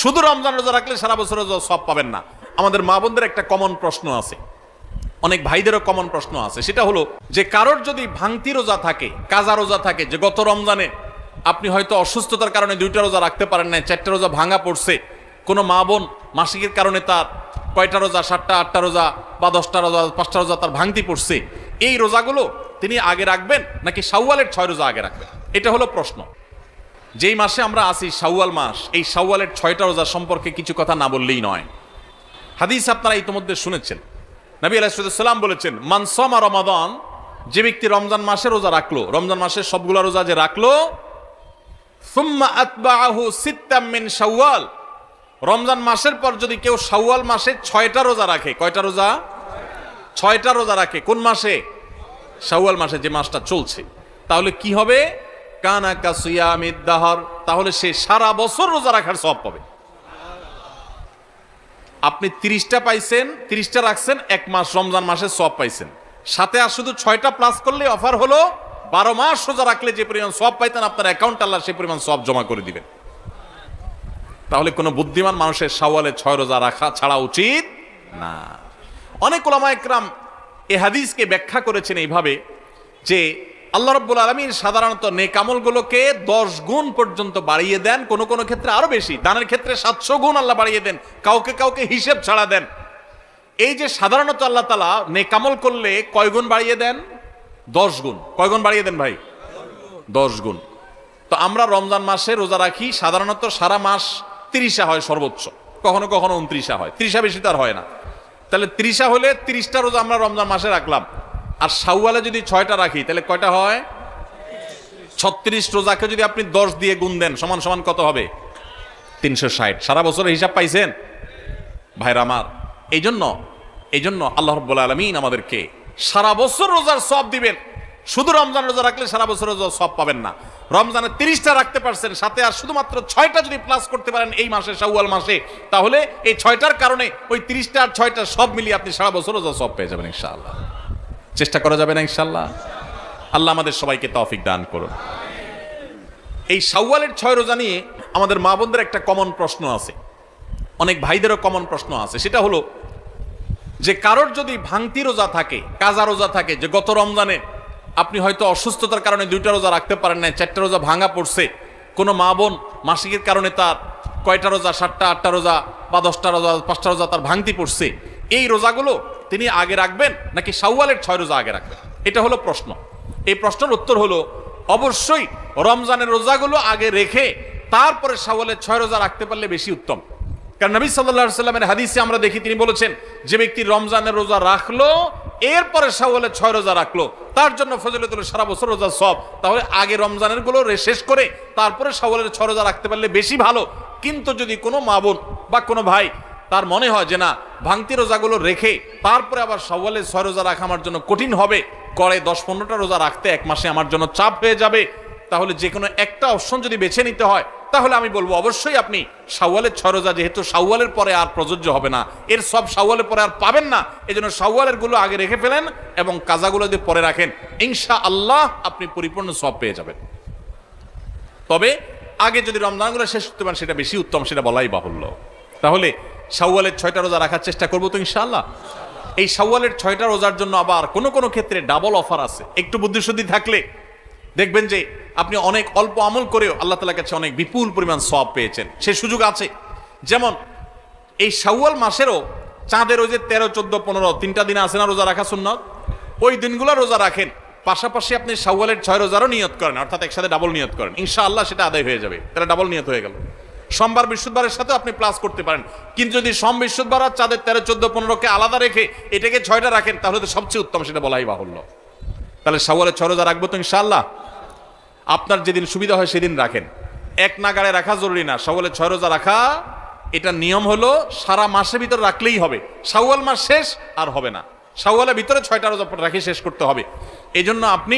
শুধু রমজান রোজা রাখলে সারা বছর রোজা সব পাবেন না। আমাদের মা বোনদের একটা কমন প্রশ্ন আছে, অনেক ভাইদেরও কমন প্রশ্ন আছে, সেটা হলো যে কারোর যদি ভাঙতি রোজা থাকে, কাজা রোজা থাকে, যে গত রমজানে আপনি হয়তো অসুস্থতার কারণে 2টা রোজা রাখতে পারেন নাই, 4টা রোজা ভাঙা পড়ছে, কোনো মা বোন মাসিকের কারণে তার কয়টা রোজা, 7টা 8টা রোজা বা 10টা রোজা 5টা রোজা তার ভাঙতি পড়ছে, এই রোজাগুলো তিনি আগে রাখবেন নাকি শাওয়ালের 6 রোজা আগে রাখবেন? এটা হলো প্রশ্ন। যেই মাসে আমরা আছি শাওয়াল মাস, এই শাওয়ালের 6টা রোজা সম্পর্কে কিছু কথা না বললেই নয়। হাদিস আপনারা ইতিমধ্যে শুনেছেন, নবী আলাইহিস সালাম বলেছেন, মান সামা রমাদান, যে ব্যক্তি রমজান মাসে রোজা রাখলো, রমজান মাসের সবগুলা রোজা যে রাখলো, সুম্মা আতবাআহু সিত্তাম মিন শাওয়াল, রমজান মাসের পর যদি কেউ শাওয়াল মাসে 6টা রোজা রাখে, কয়টা রোজা? 6টা রোজা রাখে। কোন মাসে? শাওয়াল মাসে, যে মাসটা চলছে। তাহলে কি হবে? কানা কাসিয়ামিদ দাহর, তাহলে সে সারা বছর রোজা রাখার সওয়াব পাবে। আপনি 30টা পাইছেন, 30টা রাখছেন, 1 মাস রমজান মাসে সওয়াব পাইছেন, সাথে আর শুধু 6টা প্লাস করলে অফার হলো 12 মাস রোজা রাখলে যে পরিমাণ সওয়াব পাইতেন আপনার অ্যাকাউন্ট আল্লাহ সেই পরিমাণ সওয়াব জমা করে দিবেন। তাহলে কোনো বুদ্ধিমান মানুষের শাওয়ালে 6 রোজা রাখা ছাড়া উচিত না। অনেক উলামায়ে কেরাম এই হাদিসকে ব্যাখ্যা করেছেন এইভাবে যে আল্লাহ রাব্বুল আলামিন সাধারণত নেক আমলগুলোকে 10 গুণ পর্যন্ত বাড়িয়ে দেন, কোন কোন ক্ষেত্রে আরো বেশি, দানের ক্ষেত্রে 700 গুণ আল্লাহ বাড়িয়ে দেন, কাউকে কাউকে হিসেব ছাড়া দেন। এই যে সাধারণত আল্লাহ তাআলা নেক আমল করলে কয় গুণ বাড়িয়ে দেন? 10 গুণ। কয় গুণ বাড়িয়ে দেন ভাই? 10 গুণ। তো আমরা রমজান মাসে রোজা রাখি, সাধারণত সারা মাস 30 হয় সর্বোচ্চ, কখনো কখনো 29 হয়, 30 বেশি তো আর হয় না। তাহলে 30 হলে 30টা রোজা আমরা রমজান মাসে রাখলাম, আর শাওয়ালে যদি 6টা রাখি তাহলে কয়টা হয়? 36 রোজাকে যদি আপনি 10 দিয়ে গুণ দেন সমান সমান কত হবে? 360। সারা বছরের হিসাব পাইছেন ভাইরা আমার? এই জন্য আল্লাহ রাব্বুল আলামিন আমাদেরকে সারা বছর রোজার সওয়াব দিবেন। শুধু রমজান রোজা রাখলে সারা বছর রোজার সওয়াব পাবেন না। রমজানে 30টা রাখতে পারছেন, সাথে আর শুধুমাত্র 6টা যদি প্লাস করতে পারেন এই মাসে, শাওয়াল মাসে, তাহলে এই 6টার কারণে ওই 30টা আর 6টা সব মিলিয়ে আপনি সারা বছর রোজার সওয়াব পেয়ে যাবেন ইনশাআল্লাহ। চেষ্টা করা যাবে না ইনশাআল্লাহ? আল্লাহ আমাদের সবাইকে তৌফিক দান করুন। এই শাওয়ালের 6 রোজা নিয়ে আমাদের মা বোনদের একটা কমন প্রশ্ন আছে, অনেক ভাইদেরও কমন প্রশ্ন আছে, সেটা হলো যে কারোর যদি ভাঙতি রোজা থাকে, কাজা রোজা থাকে, যে গত রমজানে আপনি হয়তো অসুস্থতার কারণে 2টা রোজা রাখতে পারেন নাই, 4টা রোজা ভাঙা পড়ছে, কোনো মা বোন মাসিকের কারণে তার কয়টা রোজা, 7টা 8টা রোজা বা 10টা রোজা 5টা রোজা তার ভাঙতি পড়ছে, এই রোজাগুলো তিনি আগে রাখবেন নাকি শাওয়ালের 6 রোজা আগে রাখবেন? এটা হলো প্রশ্ন। এই প্রশ্নের উত্তর হলো অবশ্যই রমজানের রোজাগুলো আগে রেখে তারপরে শাওয়ালের 6 রোজা রাখতে পারলে বেশি উত্তম। কারণ নবী সাল্লাল্লাহু আলাইহি সাল্লামের হাদিসে আমরা দেখি তিনি বলেছেন, যে ব্যক্তি রমজানের রোজা রাখলো এরপরে শাওয়ালের 6 রোজা রাখলো তার জন্য ফজিলত হলো সারা বছর রোজা সওয়াব। তাহলে আগে রমজানের গুলো শেষ করে তারপরে শাওয়ালের 6 রোজা রাখতে পারলে বেশি ভালো। কিন্তু যদি কোনো মা বোন বা কোনো ভাই তার মনে হয় যে না, ভাঙতি রোজাগুলো রেখে তারপরে আবার শাওয়ালের 6 রোজা রাখা আমার জন্য কঠিন হবে, করে 10-15টা রোজা রাখতে 1 মাসে আমার জন্য চাপ হয়ে যাবে, তাহলে যে কোনো একটা অপশন যদি বেছে নিতে হয় তাহলে আমি বলবো অবশ্যই আপনি শাওয়ালের 6 রোজা, যেহেতু শাওয়ালের পরে আর প্রযোজ্য হবে না, এর সব শাওয়ালের পরে আর পাবেন না, এজন্য শাওয়ালের গুলো আগে রেখে ফেলেন এবং কাজাগুলো যদি পরে রাখেন ইনশাআল্লাহ আপনি পরিপূর্ণ সওয়াব পেয়ে যাবেন। তবে আগে যদি রমজানগুলো শেষ করতে পারেন সেটা বেশি উত্তম, সেটা বলাই বাহুল্য। তাহলে শাওয়ালের 6টা রোজা রাখার চেষ্টা করবো তো ইনশাআল্লাহ। এই শাওয়ালের 6টা রোজার জন্য আবার কোনো কোনো ক্ষেত্রে ডাবল অফার আছে। একটু বুদ্ধিশুদ্ধি থাকলে দেখবেন যে আপনি অনেক অল্প আমল করেও আল্লাহ তাআলার কাছে অনেক বিপুল পরিমাণ সওয়াব পেয়েছেন, সে সুযোগ আছে। যেমন এই শাওয়াল মাসেরও চাঁদের ওই যে 13, 14, 15 3টা দিন আছে না রোজা রাখা সুন্নাত, ওই দিনগুলো রোজা রাখেন, পাশাপাশি আপনি শাওয়ালের 6 রোজারও নিয়ত করেন, অর্থাৎ একসাথে ডাবল নিয়ত করেন, ইনশাআল্লাহ সেটা আদায় হয়ে যাবে। তাহলে ডাবল নিয়ত হয়ে গেল। সোমবার বৃহস্পতিবারের সাথে আপনি প্লাস করতে পারেন, কিন্তু যদি সোম বৃহস্পতিবার আর চাঁদের 13, 14, 15কে আলাদা রেখে এটাকে 6টা রাখেন তাহলে তো সবচেয়ে উত্তম, সেটা বলাই বাহুল্য। তাহলে শাওয়ালের 6 রোজা রাখবো তো ইনশাআল্লাহ। আপনার যেদিন সুবিধা হয় সেদিন রাখেন, এক নাগাড়ে রাখা জরুরি না। শাওয়ালের 6 রোজা রাখা এটা নিয়ম হলো সারা মাসের ভিতর রাখলেই হবে, শাওয়াল মাস শেষ আর হবে না, শাওয়ালের ভিতরে 6টা রোজা রাখি শেষ করতে হবে। এই জন্য আপনি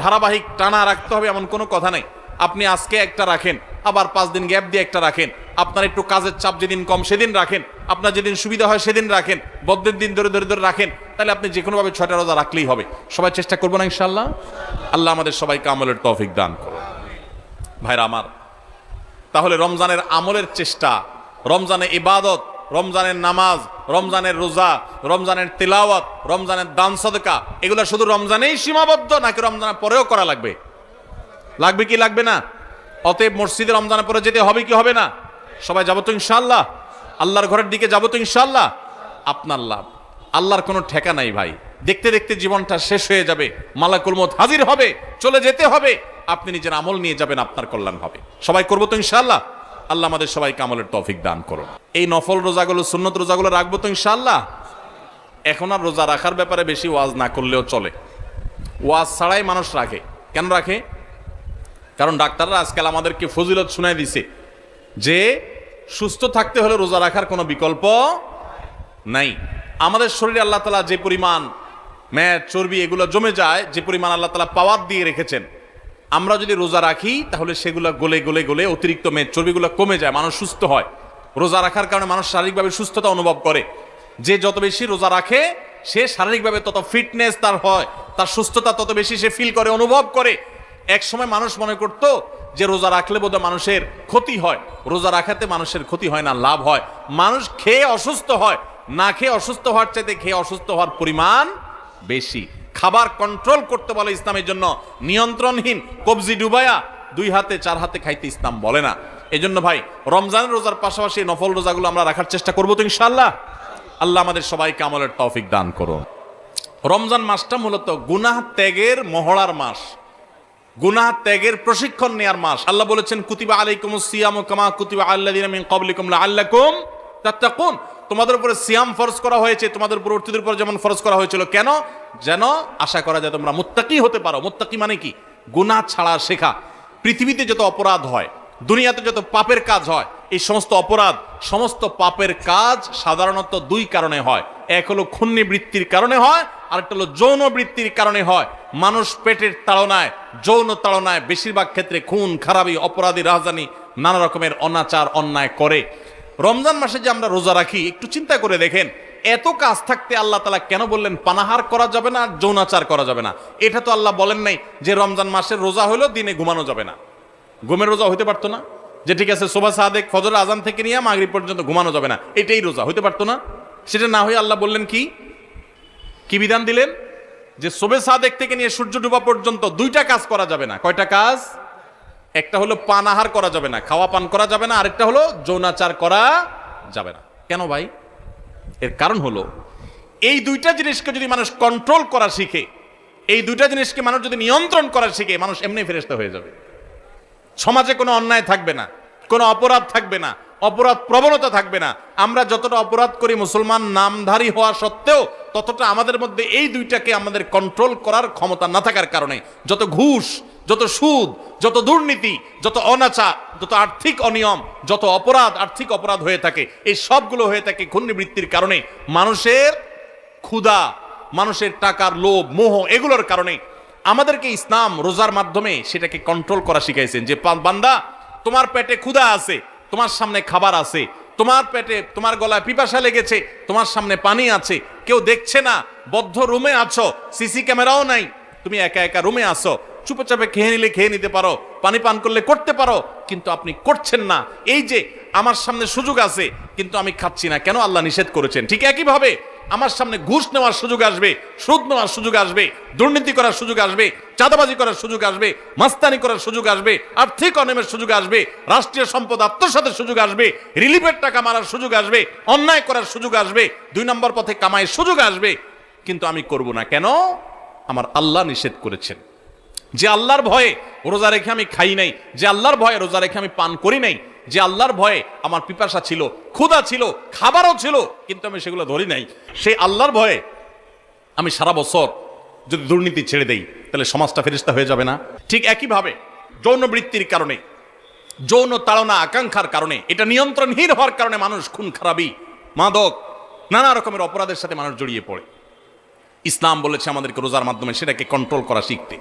ধারাবাহিক টানা রাখতে হবে এমন কোনো কথা নেই। আপনি আজকে একটা রাখেন, আবার 5 দিন গ্যাপ দিয়ে একটা রাখেন, আপনার একটু কাজের চাপ যেদিন কম সেদিন রাখেন, আপনার যেদিন সুবিধা হয় সেদিন রাখেন, বদ্ধের দিন ধরে ধরে ধরে রাখেন, তাহলে আপনি যে কোনোভাবে 6টা রোজা রাখলেই হবে। সবাই চেষ্টা করবো না ইনশাআল্লাহ? আল্লাহ আমাদের সবাইকে আমলের তৌফিক দান করুন। ভাইরা আমার, তাহলে রমজানের আমলের চেষ্টা, রমজানে ইবাদত, রমজানের নামাজ, রমজানের রোজা, রমজানের তিলাওয়াত, রমজানের দান সদকা, এগুলো শুধু রমজানেই সীমাবদ্ধ নাকি রমজানের পরেও করা লাগবে? লাগবে কি লাগবে না? অতএব মসজিদে রমজানের পরে যেতে হবে কি হবে না? সবাই যাবো তো ইনশাআল্লাহ? আল্লাহর ঘরের দিকে যাবো তো ইনশাআল্লাহ? আপনার লাভ। আল্লাহর কোনো ঠেকা নাই ভাই। দেখতে দেখতে জীবনটা শেষ হয়ে যাবে, মালাকুল মউত হাজির হবে, চলে যেতে হবে। আপনি নিজের আমল নিয়ে যাবেন, আপনার কল্যাণ হবে। সবাই করবো তো ইনশাআল্লাহ? আল্লাহ আমাদের সবাইকে আমলের তৌফিক দান করুন। এই নফল রোজাগুলো, সুন্নত রোজাগুলো রাখবো তো ইনশাআল্লাহ? এখন আর রোজা রাখার ব্যাপারে বেশি ওয়াজ না করলেও চলে। ওয়াজ ছাড়াই মানুষ রাখে। কেন রাখে? কারণ ডাক্তাররা আজকাল আমাদেরকে ফজিলত শুনাই দিছে যে সুস্থ থাকতে হলে রোজা রাখার কোনো বিকল্প নাই। আমাদের শরীরে আল্লাহ তাআলা যে পরিমাণ মেদ, চর্বি এগুলো জমে যায়, যে পরিমাণ আল্লাহ তাআলা পাওয়ার দিয়ে রেখেছেন, আমরা যদি রোজা রাখি তাহলে সেগুলো গলে গলে গলে অতিরিক্ত মেদ চর্বিগুলো কমে যায়, মানুষ সুস্থ হয়। রোজা রাখার কারণে মানুষ শারীরিকভাবে সুস্থতা অনুভব করে। যে যত বেশি রোজা রাখে সে শারীরিকভাবে তত ফিটনেস তার হয়, তার সুস্থতা তত বেশি সে ফিল করে, অনুভব করে। এক সময় মানুষ মনে করত যে রোজা রাখলে বোধহয় মানুষের ক্ষতি হয়। রোজা রাখাতে মানুষের ক্ষতি হয় না, লাভ হয়। মানুষ খেয়ে অসুস্থ হয়, না খেয়ে অসুস্থ হওয়ার চাইতে খেয়ে অসুস্থ হওয়ার পরিমাণ বেশি। খাবার কন্ট্রোল করতে বলে ইসলামের জন্য, নিয়ন্ত্রণহীন কবজি ডুবায়া 2 হাতে 4 হাতে খাইতে ইসলাম বলে না। এই জন্য ভাই রমজানের রোজার পাশাপাশি নফল রোজাগুলো আমরা রাখার চেষ্টা করবো তো ইনশাআল্লাহ? আল্লাহ আমাদের সবাইকে আমলের তৌফিক দান করুন। রমজান মাসটা মূলত গুনাহ ত্যাগের মহড়ার মাস, গুনাহ ত্যাগের প্রশিক্ষণ নেয়ার মাস। আল্লাহ বলেছেন কুতিবা আলাইকুমুস সিয়ামু কামা কুতিবা আলাল্লাযিনা মিন ক্বাবলিকুম লাআল্লাকুম তাত্তাকুন। তোমাদের উপরে সিয়াম ফরজ করা হয়েছে, তোমাদের পূর্ববর্তীদের উপর যেমন ফরজ করা হয়েছিল। কেন? যেন আশা করা যায় তোমরা মুত্তাকি হতে পারো। মুত্তাকি মানে কি? গুনাহ ছাড়া শেখা। পৃথিবীতে যত অপরাধ হয়, দুনিয়াতে যত পাপের কাজ হয়, এই সমস্ত অপরাধ, সমস্ত পাপের কাজ সাধারণত 2 কারণে হয়। এক হলো খুন্নি বৃত্তির কারণে হয়, আরেকটা হলো যৌন বৃত্তির কারণে হয়। মানুষ পেটের তাড়নায়, যৌন তাড়নায় বেশিরভাগ ক্ষেত্রে খুন খারাপি, অপরাধী, রাজধানী, নানা রকমের অনাচার অন্যায় করে। রমজান মাসে যে আমরা রোজা রাখি, একটু চিন্তা করে দেখেন, এত কাজ থাকতে আল্লাহ তাআলা কেন বললেন পানাহার করা যাবে না, যৌনাচার করা যাবে না? এটা তো আল্লাহ বলেন নাই যে রমজান মাসের রোজা হলো দিনে ঘুমানো যাবে না। ঘুমের রোজা হইতে পারতো না? যে ঠিক আছে সুবহ সাদেক ফজর আজান থেকে নিয়ে মাগরিব পর্যন্ত ঘুমানো যাবে না, এটাই রোজা হইতে পারতো না? সেটা না হয়ে আল্লাহ বললেন কি কি বিধান দিলেন? যে সুবহ সাদেক থেকে নিয়ে সূর্য ডোবা পর্যন্ত 2টা কাজ করা যাবে না। কয়টা কাজ? একটা হলো পানাহার করা যাবে না, খাওয়া পান করা যাবে না, আরেকটা হলো যৌনাচার করা যাবে না। কেন ভাই? এর কারণ হলো এই 2টা জিনিসকে যদি মানুষ কন্ট্রোল করা শিখে, এই 2টা জিনিসকে মানুষ যদি নিয়ন্ত্রণ করা শিখে, মানুষ এমনি ফেরেশতা হয়ে যাবে। সমাজে কোনো অন্যায় থাকবে না, কোনো অপরাধ থাকবে না, অপরাধ প্রবণতা থাকবে না। আমরা যতটা অপরাধ করি মুসলমান নামধারী হওয়া সত্ত্বেও, ততটা আমাদের মধ্যে এই 2টাকে আমাদের কন্ট্রোল করার ক্ষমতা না থাকার কারণে যত ঘুষ, যত সুদ, যত দুর্নীতি, যত অনাচার, যত আর্থিক অনিয়ম, যত অপরাধ, আর্থিক অপরাধ হয়ে থাকে, এই সবগুলো হয়ে থাকে ঘূর্ণিবৃত্তির কারণে। মানুষের ক্ষুধা, মানুষের টাকার লোভ, মোহ, এগুলোর কারণে। আমাদেরকে ইসলাম রোজার মাধ্যমে সেটাকে কন্ট্রোল করা শিখাইছেন যে বান্দা, তোমার পেটে ক্ষুধা আছে, তোমার সামনে খাবার আছে, তোমার পেটে, তোমার গলায় পিপাসা লেগেছে, তোমার সামনে পানি আছে, কেউ দেখছে না, বদ্ধ রুমে আছো, সিসি ক্যামেরাও নাই, তুমি একা একা রুমে আসো, চুপচাপে খেয়ে নিলে খেয়ে নিতে পারো, পানি পান করলে করতে পারো, কিন্তু আপনি করছেন না। এই যে আমার সামনে সুযোগ আছে কিন্তু আমি খাচ্ছি না, কেন? আল্লাহ নিষেধ করেছেন। ঠিক একইভাবে আমার সামনে ঘুষ নেওয়ার সুযোগ আসবে, সুদ নেওয়ার সুযোগ আসবে, দুর্নীতি করার সুযোগ আসবে, চাঁদাবাজি করার সুযোগ আসবে, মাস্তানি করার সুযোগ আসবে, আর্থিক অনিয়মের সুযোগ আসবে, রাষ্ট্রীয় সম্পদ আত্মসাতের সুযোগ আসবে, রিলিফের টাকা মারার সুযোগ আসবে, অন্যায় করার সুযোগ আসবে, 2 নম্বর পথে কামাইয়ের সুযোগ আসবে, কিন্তু আমি করব না। কেন? আমার আল্লাহ নিষেধ করেছেন। যে আল্লাহর ভয়ে রোজা রেখে আমি খাই নাই, যে আল্লাহর ভয়ে রোজা রেখে আমি পান করি নাই, যে আল্লাহর ভয়ে আমার পিপাসা ছিল, ক্ষুধা ছিল, খাবারও ছিল, কিন্তু আমি সেগুলো ধরি নাই, সেই আল্লাহর ভয়ে আমি সারা বছর যদি দুর্নীতি ছেড়ে দেই, তাহলে সমাজটা ফেরেশতা হয়ে যাবে না? ঠিক একইভাবে যৌন বৃত্তির কারণে, যৌন তাড়না আকাঙ্ক্ষার কারণে, এটা নিয়ন্ত্রণহীন হওয়ার কারণে মানুষ খুন খারাপি, মাদক, নানা রকমের অপরাধের সাথে মানুষ জড়িয়ে পড়ে। ইসলাম বলেছে আমাদেরকে রোজার মাধ্যমে সেটাকে কন্ট্রোল করা শিখতে।